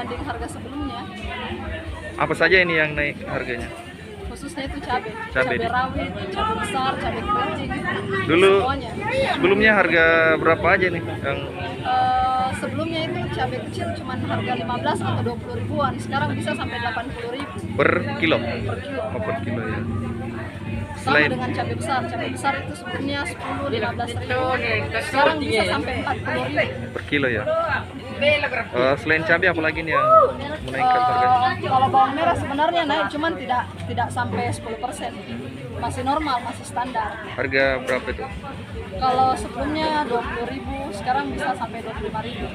dibanding harga sebelumnya. Apa saja ini yang naik harganya? Khususnya itu cabai Cabai. rawit, cabai besar, cabai keriting. Dulu Semuanya. sebelumnya harga berapa aja nih yang Sebelumnya itu cabai kecil cuma harga 15 atau 20 ribuan. Sekarang bisa sampai 80 ribu per kilo? per kilo. Oh, per kilo ya. Sama Selain dengan cabai besar. Cabai besar itu sebelumnya 10-15 ribu. Sekarang bisa sampai 40 ribu. per kilo ya. Selain cabai apa lagi nih yang menaikkan harganya? Kalau bawang merah sebenarnya naik, cuman tidak sampai 10%. Masih normal, masih standar. Harga berapa itu? Kalau sebelumnya 20 ribu, sekarang bisa sampai 25 ribu.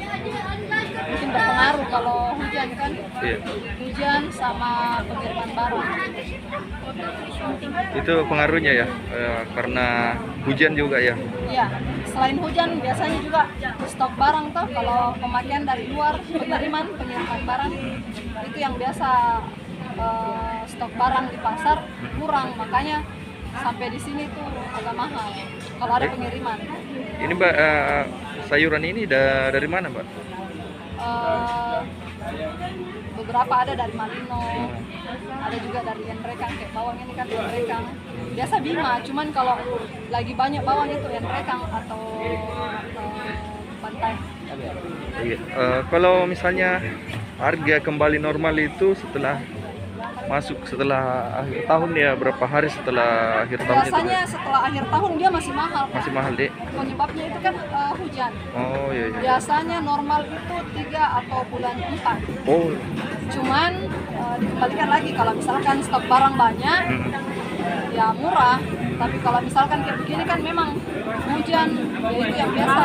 Mungkin berpengaruh kalau hujan kan, Iya. hujan sama pengiriman barang. Itu pengaruhnya ya, karena hujan juga ya. Iya, selain hujan biasanya juga stok barang tuh kalau pemakaian dari luar, pengiriman barang itu yang biasa stok barang di pasar kurang, makanya sampai di sini tuh agak mahal kalau ada pengiriman. Ini Mbak, sayuran ini dari mana Mbak? Beberapa ada dari Malino, ada juga dari Enrekang, kayak bawang ini kan Enrekang. Biasa Bima, cuman kalau lagi banyak bawang itu Enrekang atau Bantai. Iya. Kalau misalnya harga kembali normal itu setelah akhir tahun ya, berapa hari setelah akhir tahun itu? Biasanya setelah akhir tahun dia masih mahal. Masih mahal deh. Penyebabnya itu kan hujan. Oh iya, iya. Biasanya normal itu 3 atau bulan 4. Oh. Cuman dikembalikan lagi kalau misalkan stok barang banyak, ya murah. Tapi kalau misalkan kayak begini kan memang hujan, ya itu yang biasa.